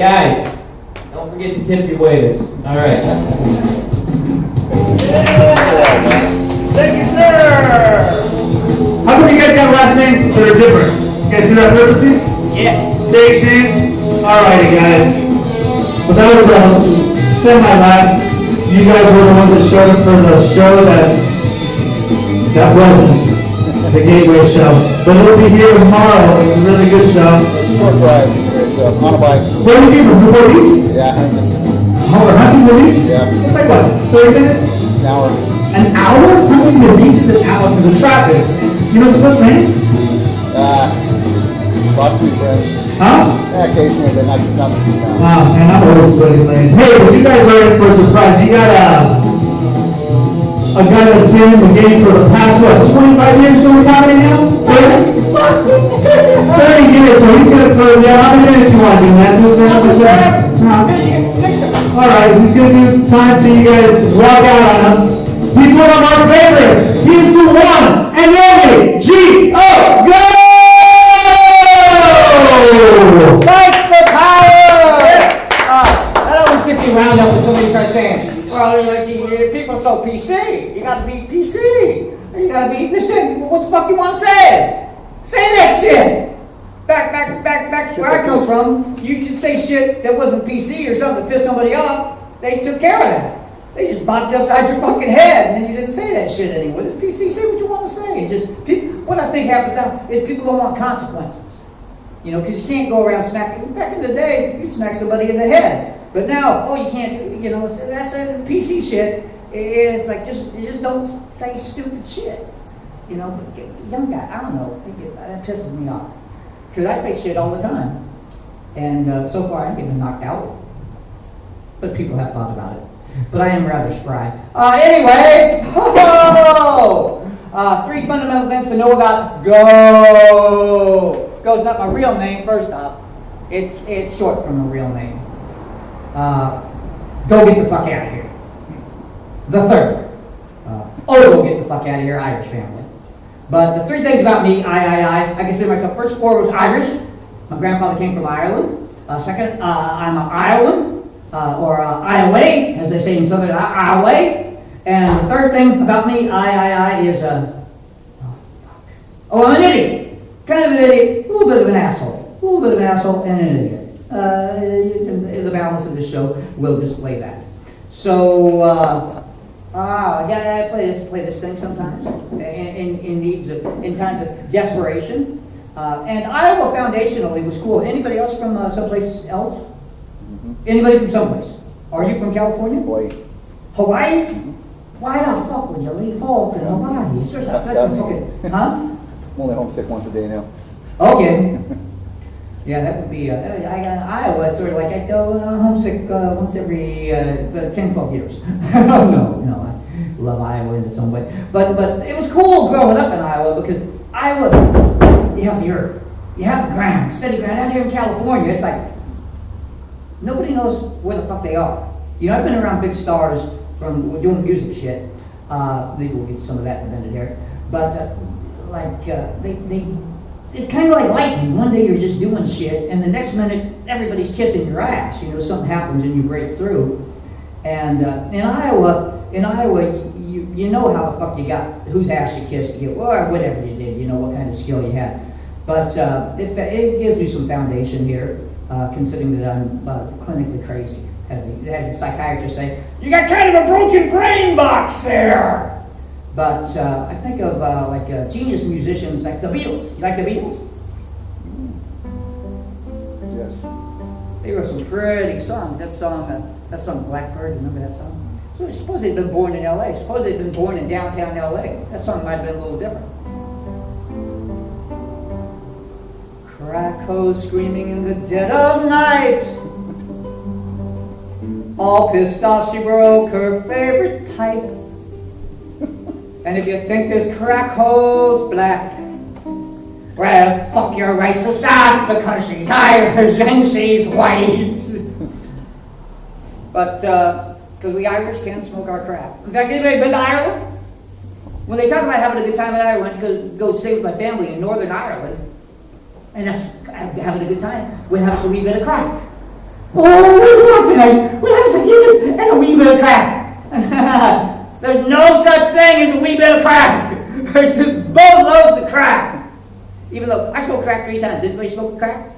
Guys, don't forget to tip your waiters. All right. Thank you, sir. How come you guys got last names that are different? You guys do that purposely? Yes. Stage names? Alrighty, guys. Well, that was semi-last. You guys were the ones that showed up for the show that wasn't the Gateway show. But it'll be here tomorrow. It's a really good show. It's a short drive. It's on a bike. Where do you came from? Newport Beach? Yeah, Oh, or Huntington Beach? Yeah. It's like what, 30 minutes? an hour. An hour? Huntington Beach is an hour because of traffic. You know split lanes? Lost two friends. Huh? Yeah, occasionally, but not too now. Wow, man, I'm always splitting lanes. Hey, but you guys are in for a surprise. You got a guy that's been in the game for the past, what, 25 years doing comedy now? 30? 30 years, so he's going to close out. How many minutes you want to do, man? All right, he's going to do time so you guys walk out on him. He's one of our favorites. He's the one and only G.O. Go! Fight the power! That always gets me wound up when somebody starts saying, well, like, people are so PC. You got to be PC. You got to be this thing. What the fuck you want to say? Say that shit. Back where I come from, you could say shit that wasn't PC or something to piss somebody off. They took care of that. They just bopped you upside your fucking head, and then you didn't say that shit anymore. It's PC. Say what you want to say. It's just what I think happens now is people don't want consequences. You know, because you can't go around smacking. Back in the day, you smack somebody in the head. But now, oh, you can't do, you know, that's a PC shit. It's like, you just don't say stupid shit. You know, but young guy, I don't know, that pisses me off. Because I say shit all the time. And so far, I haven't been knocked out. But people have thought about it. But I am rather spry. Anyway, three fundamental things to know about Go. Go's not my real name, first off. It's short from a real name. Go get the fuck out of here. The third. Go get the fuck out of here, Irish family. But the three things about me, I consider myself, first and foremost, Irish. My grandfather came from Ireland. Second, I'm an Iowan, or Iowa, as they say in Southern Iowa. And the third thing about me, is, I'm an idiot. Kind of an idiot, a little bit of an asshole. A little bit of an asshole and an idiot. The balance of the show will display that. So, I play this thing sometimes in times of desperation. And Iowa foundationally was cool. Anybody else from someplace else? Mm-hmm. Anybody from someplace? Are you from California? Hawaii. Hawaii? Why the fuck would you leave home to Hawaii? Especially that's a fucking, huh? I'm only homesick once a day now. Okay. Yeah, that would be, Iowa, it's sort of like I go homesick once every 10, 12 years. No, I love Iowa in its own way. But it was cool growing up in Iowa because Iowa, you have the earth, you have the ground, steady ground. Out here in California, it's like, nobody knows where the fuck they are. You know, I've been around big stars from doing music shit. Maybe we'll get some of that in a minute here. But, it's kind of like lightning. One day you're just doing shit, and the next minute everybody's kissing your ass. You know, something happens and you break through. And in Iowa, you know how the fuck you got, whose ass you kissed, or whatever you did. You know what kind of skill you had. But it gives me some foundation here, considering that I'm clinically crazy, as the psychiatrist say. You got kind of a broken brain box there. But I think of genius musicians like the Beatles. You like the Beatles? Yes. They wrote some pretty songs. That song Blackbird, remember that song? So I suppose they'd been born in L.A. Suppose they'd been born in downtown L.A. That song might have been a little different. Crack hose screaming in the dead of night. All pissed off, she broke her favorite pipe. And if you think this crack hole's black, well, fuck your racist ass because she's Irish and she's white. But, because we Irish can't smoke our crack. In fact, anybody been to Ireland? When they talk about having a good time in Ireland, I went to go stay with my family in Northern Ireland. And that's having a good time. We have a wee bit of crack. Oh, what do you want tonight? We'll have some Guinness and a wee bit of crack. There's no such thing as a wee bit of crack. There's just boatloads of crack. Even though I smoked crack 3 times. Didn't we smoke crack?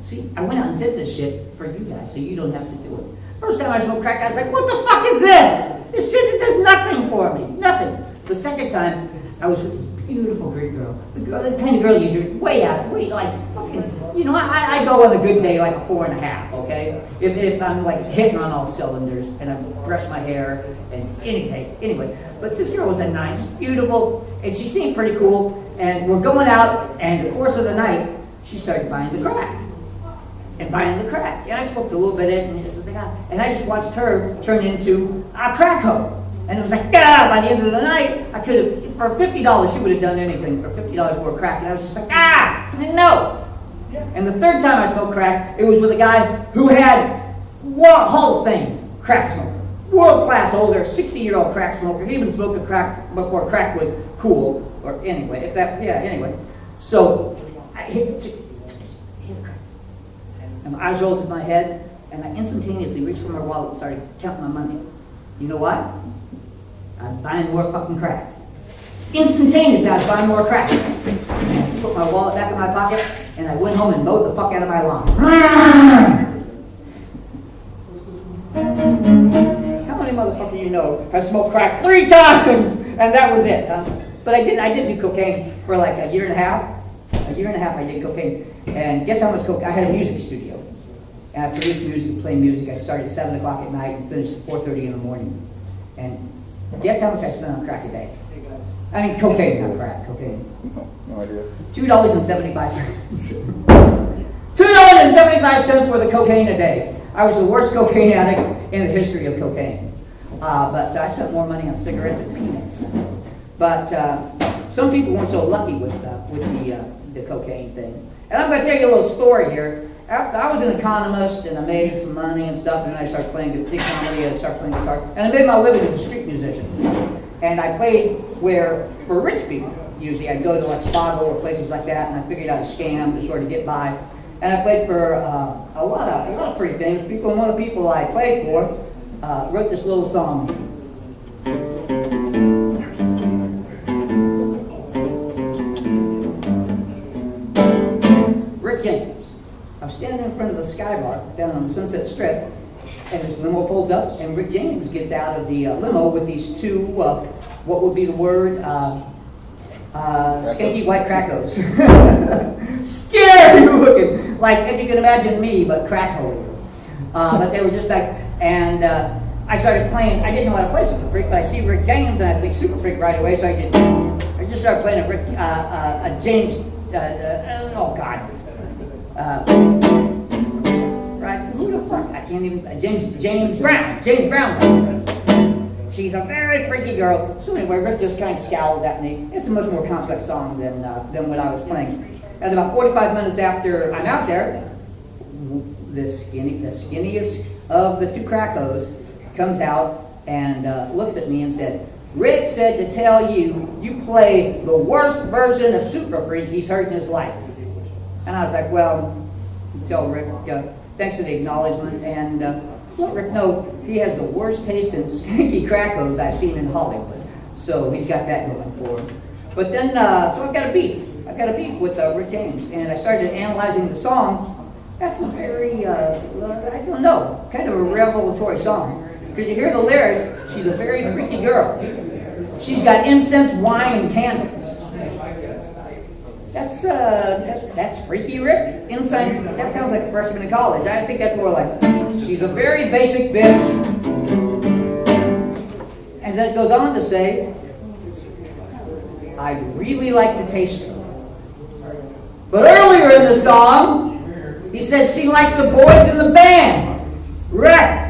See, I went out and did this shit for you guys so you don't have to do it. First time I smoked crack, I was like, what the fuck is this? This shit does nothing for me. Nothing. The second time, I was with this beautiful Greek girl. The kind of girl you do way out, way like fucking, you know, I go on a good day like a 4.5, okay? If I'm like hitting on all cylinders and I brush my hair and anything, anyway. But this girl was a nice, beautiful, and she seemed pretty cool. And we're going out, and in the course of the night, she started buying the crack. And buying the crack. And I smoked a little bit of it, and I just watched her turn into a crack hoe. And it was like, ah, by the end of the night, I could have, for $50, she would have done anything for $50 more crack. And I was just like, ah, no. And the third time I smoked crack, it was with a guy who had Hall of Fame crack smoker. World-class older, 60-year-old crack smoker. He even smoked a crack before crack was cool. Or anyway, if that, yeah, anyway. So, I hit the crack. And my eyes rolled to my head, and I instantaneously reached for my wallet and started counting my money. You know what? I'm buying more fucking crack. Instantaneously, I was buying more crack. And I put my wallet back in my pocket, and I went home and mowed the fuck out of my lawn. How many motherfuckers you know have smoked crack 3 times, and that was it? But I did do cocaine for like a year and a half. A year and a half I did cocaine. And guess how much cocaine? I had a music studio. And I produced music, played music. I started at 7 o'clock at night and finished at 4:30 in the morning. And guess how much I spent on crack a day? I mean cocaine, not crack, cocaine. No idea. $2.75. $2.75 worth of cocaine a day. I was the worst cocaine addict in the history of cocaine. But I spent more money on cigarettes and peanuts. But some people weren't so lucky with the cocaine thing. And I'm going to tell you a little story here. I was an economist, and I made some money and stuff, and then I started playing comedy, and I started playing guitar. And I made my living as a street musician. And I played for rich people, usually. I'd go to like Spago or places like that, and I figured out a scam to sort of get by. And I played for a lot of pretty famous people, and one of the people I played for wrote this little song. Rick James. I'm standing in front of the Sky Bar down on the Sunset Strip, and this limo pulls up, and Rick James gets out of the limo with these 2, what would be the word, skanky white crackos. Scary looking, like if you can imagine me, but crack holier. But they were just like, and I started playing. I didn't know how to play Super Freak, but I see Rick James, and I think Super Freak right away. So I just started playing a James. Oh God. Right? Who the fuck? I can't even. James Brown. James Brown. She's a very freaky girl. So anyway, Rick just kind of scowls at me. It's a much more complex song than what I was playing. And about 45 minutes after I'm out there, the skinniest of the 2 crackos comes out and looks at me and said, "Rick said to tell you, you play the worst version of Super Freak he's heard in his life." And I was like, well, tell Rick, thanks for the acknowledgement, and let Rick know he has the worst taste in skanky crackos I've seen in Hollywood. So he's got that going for him. But then, so I've got a beef. I've got a beef with Rick James, and I started analyzing the song. That's a very, I don't know, kind of a revelatory song. Because you hear the lyrics, she's a very freaky girl. She's got incense, wine, and candles. That's freaky, Rick. Inside, that sounds like a freshman in college. I think that's more like, she's a very basic bitch. And then it goes on to say, I'd really like to taste her. But earlier in the song, he said she likes the boys in the band. Rick,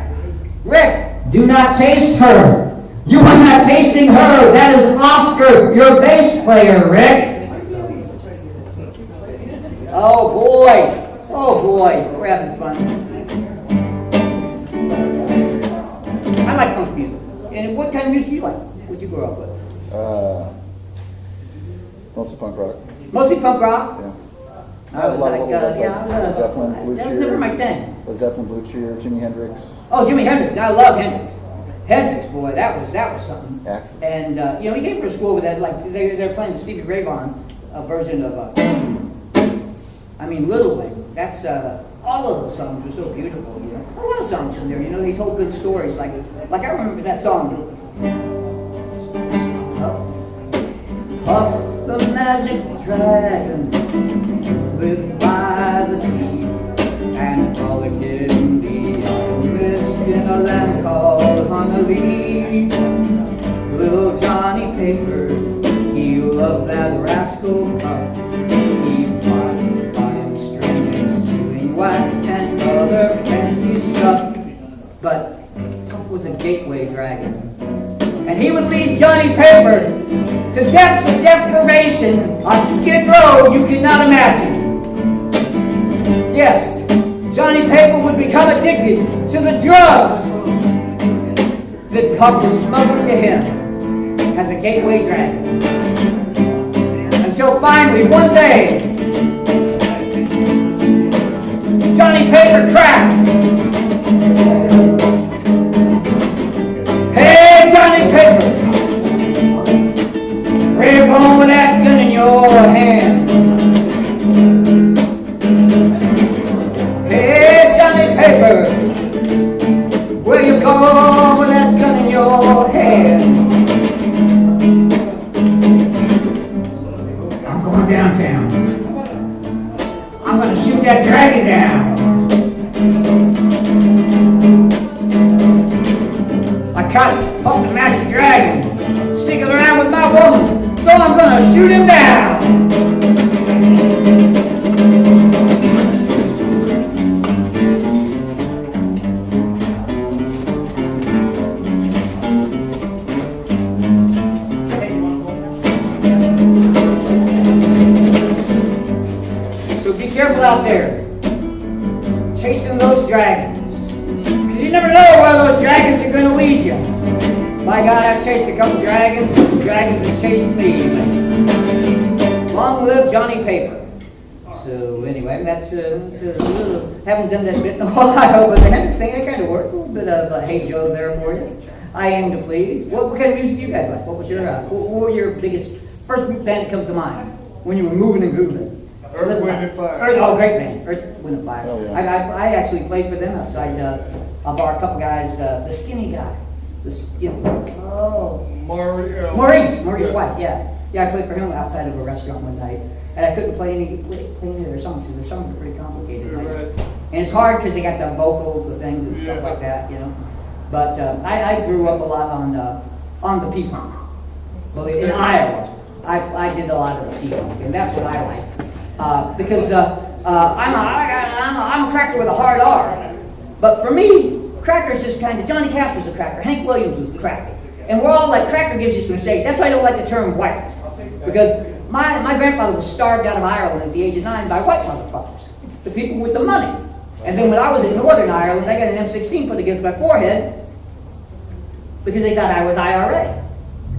do not taste her. You are not tasting her. That is Oscar, your bass player, Rick. Oh boy, we're having fun. I like punk music. And what kind of music do you like? What'd you grow up with? Mostly punk rock. Mostly punk rock? Yeah. I was like, yeah, Led Zeppelin, Blue that was never my Cheer, thing. Led Zeppelin, Blue Cheer, Jimi Hendrix, Oh, Jimi Hendrix. I love Hendrix. Hendrix, boy, that was something. Axis. And you know, he came to school with that. Like they're playing the Stevie Ray Vaughan version of. I mean, Little Wing. That's all of those songs were so beautiful. You know, a lot of songs in there. You know, he told good stories. Like I remember that song. Puff the magic dragon lived by the sea and frolicked in the mist in a land called Honolulu. Little Johnny Paper, he loved that rascal Puff. He bought bottom string and sealing wax and other fancy stuff. But Puff was a gateway dragon, and he would lead Johnny Paper to depths of deprivation on Skid Row you could not imagine. Yes, Johnny Paper would become addicted to the drugs that Puff was smuggling to him as a gateway dragon. Until finally, one day, Johnny Paper cracked. Hey, Johnny Paper! Where you going with that gun in your hand? Hey, Johnny Paper, where you going with that gun in your hand? I'm going downtown. I'm going to shoot that dragon down. I caught Puff the Magic Dragon sticking around with my woman. So I'm gonna shoot him down. So be careful out there, chasing those dragons, because you never know where those dragons are gonna lead you. My God, I've chased a couple dragons. The dragons have chased me. Long live Johnny Paper. So anyway, that's haven't done that bit in a while, but the Hendrix thing, I kind of worked a little bit of Hey Joe there for you. I Aim to Please. What kind of music do you guys like? What was your what were your biggest first band that comes to mind when you were moving and grooving? Earth, Wind and Fire. Great band. Earth, Wind and Fire. Oh, yeah. I actually played for them outside of our couple guys. The skinny guy. Maurice White, yeah. Yeah, I played for him outside of a restaurant one night, and I couldn't play any of their songs, because their songs are pretty complicated. Right. And it's hard because they got the vocals, the things, and stuff like that, you know. But I grew up a lot on the P-Funk. Well, in Iowa, I did a lot of the P-Funk, and that's what I like. Because I'm a cracker with a hard R. But for me, cracker's just kind of, Johnny Cash was a cracker, Hank Williams was a cracker. And we're all like, cracker gives you some shade. That's why I don't like the term white. Because my grandfather was starved out of Ireland at the age of 9 by white motherfuckers, the people with the money. And then when I was in Northern Ireland, I got an M16 put against my forehead because they thought I was IRA.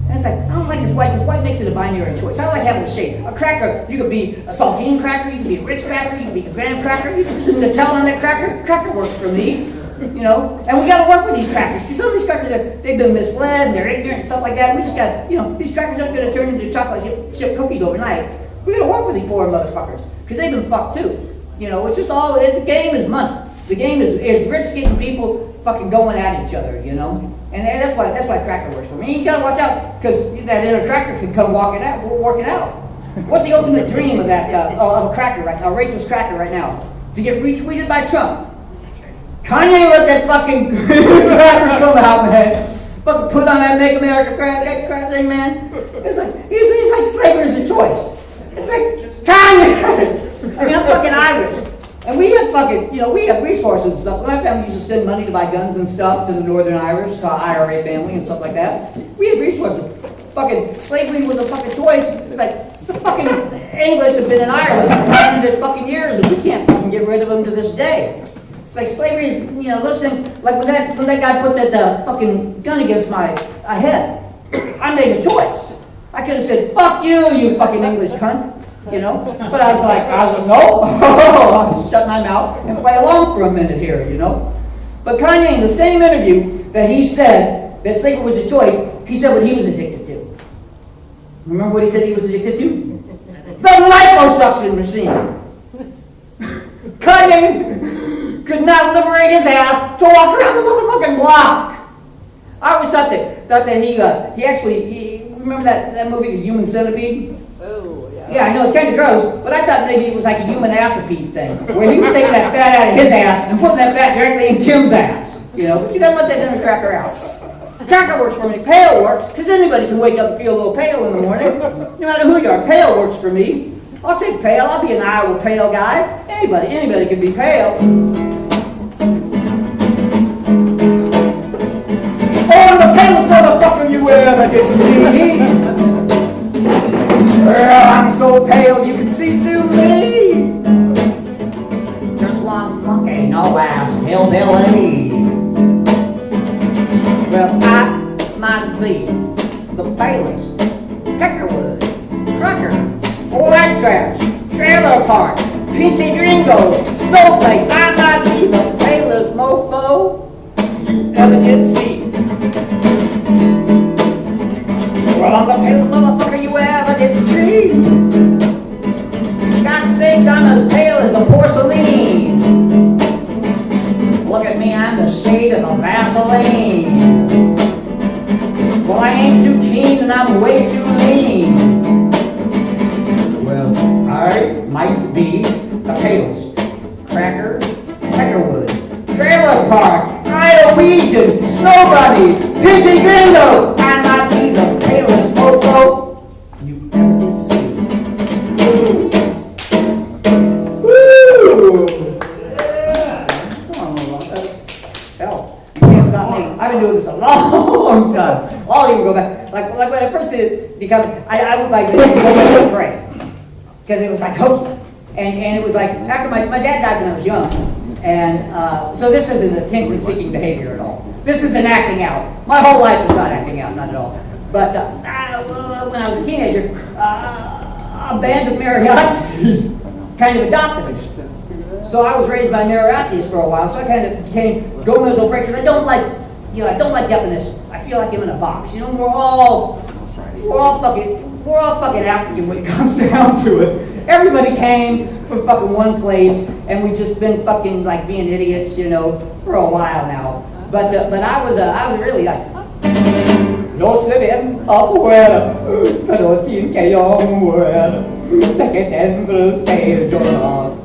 And it's like, I don't like this white, because white makes it a binary choice. I like having a shade. A cracker, you could be a saltine cracker, you could be a Ritz cracker, you could be a graham cracker, you could put some Nutella on that cracker. Cracker works for me. You know, and we got to work with these crackers, because some of these crackers, they've been misled, and they're ignorant and stuff like that. We just got, you know, these crackers aren't going to turn into chocolate chip cookies overnight. We got to work with these poor motherfuckers, because they've been fucked too. You know, it's just all, the game is money. The game is rich getting people fucking going at each other, you know. And that's why cracker works for me. You got to watch out, because that inner cracker can come walking out. We'll work it out. What's the ultimate dream of that, of a cracker right now, a racist cracker right now? To get retweeted by Trump. Kanye let that fucking rapper come out, man. Fucking put on that Make America Crap thing, man. It's like, he's like slavery is a choice. It's like, Kanye! I mean, I'm fucking Irish. And we have fucking, you know, we have resources and stuff. My family used to send money to buy guns and stuff to the Northern Irish, to our IRA family and stuff like that. We had resources. Fucking slavery was a fucking choice. It's like, the fucking English have been in Ireland for hundreds fucking years, and we can't fucking get rid of them to this day. It's like slavery is, you know, those things, like when that guy put that fucking gun against my head, I made a choice. I could have said, fuck you, you fucking English cunt. you know? But I was like, no. I'll shut my mouth and play along for a minute here, you know? But Kanye, in the same interview that he said that sleeping was a choice, he said what he was addicted to. Remember what he said he was addicted to? The liposuction machine. Kanye could not liberate his ass to walk around the motherfucking block. I always thought that he actually, remember that movie, The Human Centipede? Oh, yeah. Yeah, I know, it's kind of gross, but I thought maybe it was like a human assipede thing, where he was taking that fat out of his ass and putting that fat directly in Kim's ass, you know, but you gotta let that dinner cracker out. Cracker works for me, pale works, because anybody can wake up and feel a little pale in the morning, no matter who you are, pale works for me. I'll take pale, I'll be an Iowa pale guy, anybody can be pale. Oh, the palest motherfucker you ever did see. Well, I'm so pale you can see through me. Just one flunky, no ass hillbilly. Well, I might be the palest Peckerwood, Cracker, White Trash, Trailer Park, PC Gringo, Snowflake. I might be the palest mofo you ever did see. Well, I'm the palest motherfucker you ever did see. God's sakes, I'm as pale as the porcelain. Look at me, I'm the shade of the Vaseline. Well, I ain't too keen and I'm way too lean. Well, I might be the palest Cracker, Peckerwood, Trailer Park, Iowegian, Snowbody, Pizzy Gringo. I might be the palest mofo you ever did see. Woo! Come on, hell, you can't stop me. I've been doing this a long time. I'll even go back. Like when I first did become, I would like go pray. Because it was like hokey. And it was like, after my dad died when I was young. And so this isn't attention-seeking behavior at all. This isn't acting out. My whole life is not acting out, not at all. But when I was a teenager, a band of mariachis kind of adopted me. So I was raised by mariachis for a while, so I kind of became Gomez O'Fray, because I don't like definitions. I feel like I'm in a box. You know, we're all fucking African when it comes down to it. Everybody came from fucking one place, and we've just been fucking like being idiots, you know, for a while now. But I was really like, no se ven afuera, pero tienen que yo muera, sé que tendrás que llorar.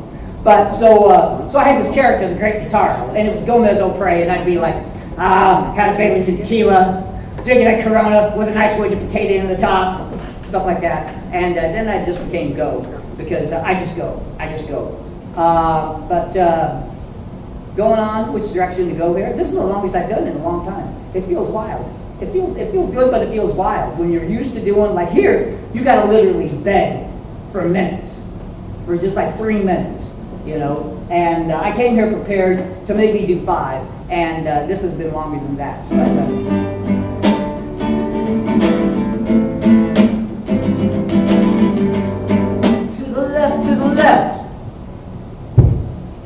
But so I had this character, the great guitar, and it was Gomez O'Prey, and I'd be like, kind of Baileys and tequila, drinking a Corona with a nice wedge of potato in the top, stuff like that. And then I just became Go, because I just go. But going on, which direction to go here? This is the longest I've done in a long time. It feels wild. It feels good, but it feels wild. When you're used to doing, like here, you got to literally beg for minutes, for just like 3 minutes, you know. And I came here prepared to maybe do 5, and this has been longer than that. But, to the left.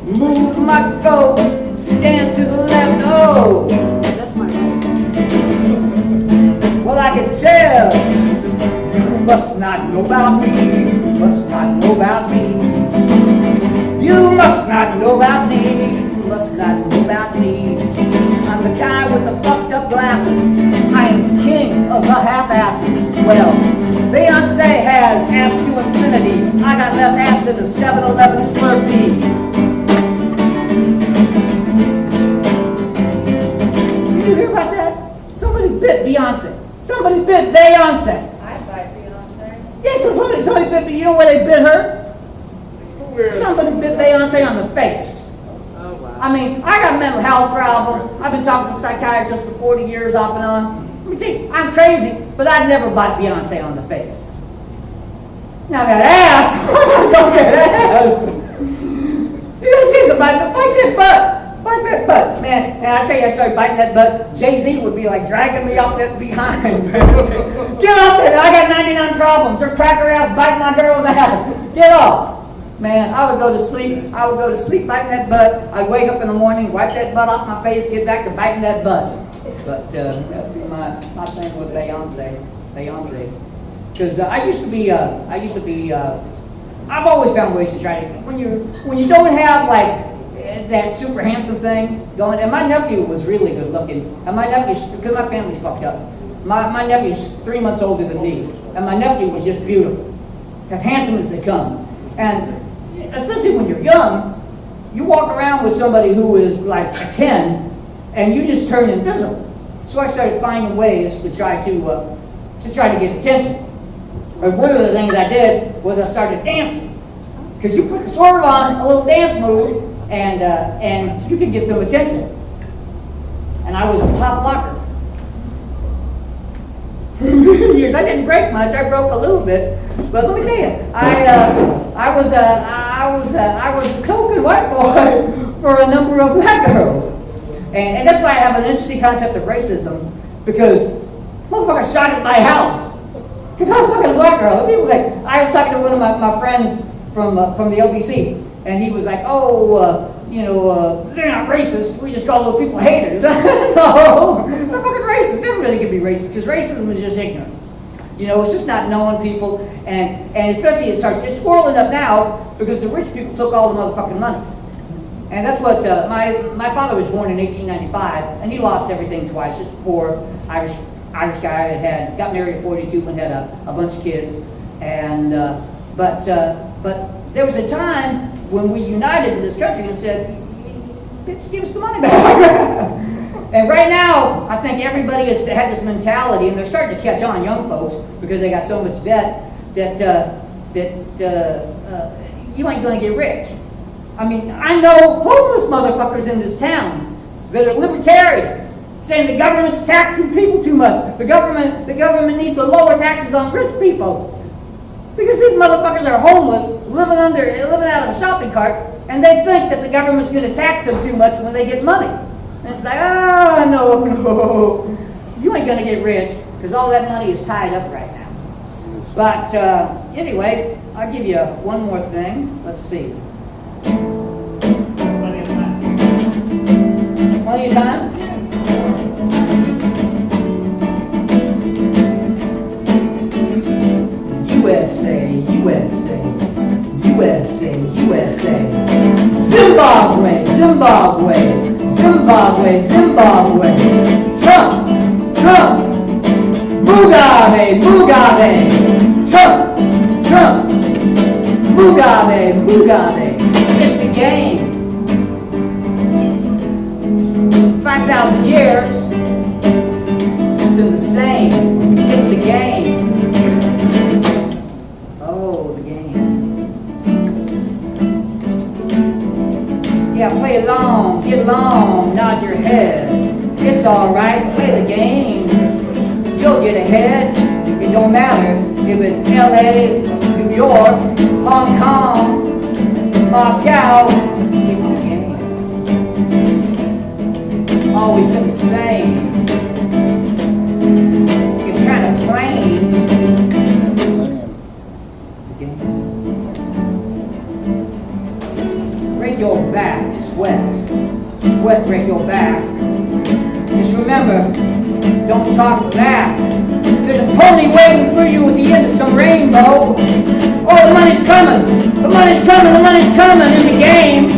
Move my foe, stand to the left. Oh, That's my right. well, I can tell you must not know about me. Must not know about me. You must not know about me. Must not know about me. I'm the guy with the fucked up glasses. I am the king of the half-asses. Well, Beyonce has ass to infinity. I got less ass than a 7-Eleven Slurpee. Did you hear about that? Somebody bit Beyonce. Somebody bit Beyonce. I'd buy Beyonce. Yeah, somebody bit me. You know where they bit her? Somebody bit Beyonce on the face. Oh, wow. I mean, I got a mental health problem. I've been talking to psychiatrists for 40 years off and on. Let me tell you, I'm crazy, but I'd never bite Beyonce on the face. Now that ass, don't get ass. You gotta see somebody, bite that butt, man. I tell you, I started biting that butt. Jay-Z would be like dragging me up that behind. Get up there, I got 99 problems. They're cracking ass, biting my girl's ass. Get up. Man, I would go to sleep. I would go to sleep biting that butt. I'd wake up in the morning, wipe that butt off my face, get back to biting that butt. But that would be my thing with Beyonce. Because I used to be, I've always found ways to try to, when you don't have like that super handsome thing going, and my nephew was really good looking, and my nephew, because my family's fucked up, my nephew's 3 months older than me, and my nephew was just beautiful, as handsome as they come. And especially when you're young, you walk around with somebody who is like a 10, and you just turn invisible. So I started finding ways to try to get attention. And one of the things I did was I started dancing, because you put the swerve on, a little dance move, and you can get some attention. And I was a top blocker. For many years, I didn't break much. I broke a little bit, but let me tell you, I was a token white boy for a number of black girls, and that's why I have an interesting concept of racism, because motherfuckers shot at my house because I was fucking a black girl. People like, I was talking to one of my friends from the LBC, and he was like, they're not racist. We just call those people haters. No, they're fucking racist. Everybody can be racist, because racism is just ignorance. It's just not knowing people, and especially it's swirling up now because the rich people took all the motherfucking money. And that's what, my father was born in 1895, and he lost everything twice. Just a poor Irish guy that got married at 42 and had a bunch of kids. And, but there was a time when we united in this country and said, bitch, give us the money back. And right now, I think everybody has had this mentality, and they're starting to catch on, young folks, because they got so much debt, that you ain't going to get rich. I mean, I know homeless motherfuckers in this town that are libertarians, saying the government's taxing people too much. The government needs to lower taxes on rich people. Because these motherfuckers are homeless, living out of a shopping cart, and they think that the government's going to tax them too much when they get money. And it's like, no, you ain't going to get rich, because all that money is tied up right now. But anyway, I'll give you one more thing. Let's see. Plenty of time? USA, USA, USA, USA. Zimbabwe, Zimbabwe, Zimbabwe, Zimbabwe. Trump, Trump. Mugabe, Mugabe. Trump, Trump. Mugabe, Mugabe. It's the game. 5,000 years. It's been the same. It's the game. Oh, the game. Yeah, play along, get along, nod your head. It's alright, play the game. You'll get ahead. It don't matter if it's LA, New York, Hong Kong, Moscow. It's the game. Always been the same. It's kind of plain. Break your back, sweat. Sweat break your back. Just remember, don't talk back. There's a pony waiting for you at the end of some rainbow. Oh, the money's coming. The money's coming. The money's coming in the game.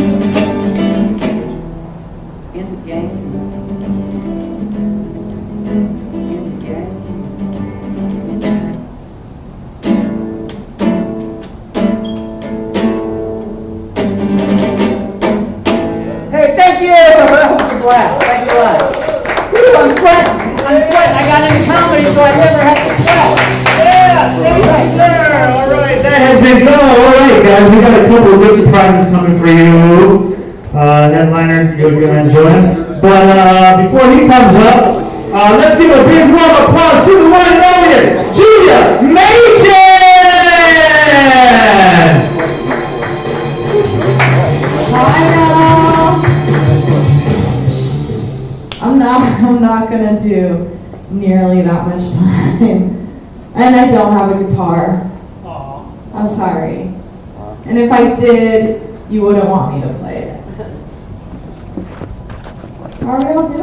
In the game. In the game. Hey, thank you. That was a blast. Thanks a lot. Woo, I'm sweating. I got into comedy, so I never had to sweat. Yeah, yes, sir. All right, That has been fun. All right, guys, we got a couple of good surprises coming for you. Headliner, you're going to enjoy it. But before he comes up, let's give a big warm applause to the one and only Julia Machen! I'm not gonna do nearly that much time. And I don't have a guitar. I'm sorry. And if I did, you wouldn't want me to play it. How are we all doing?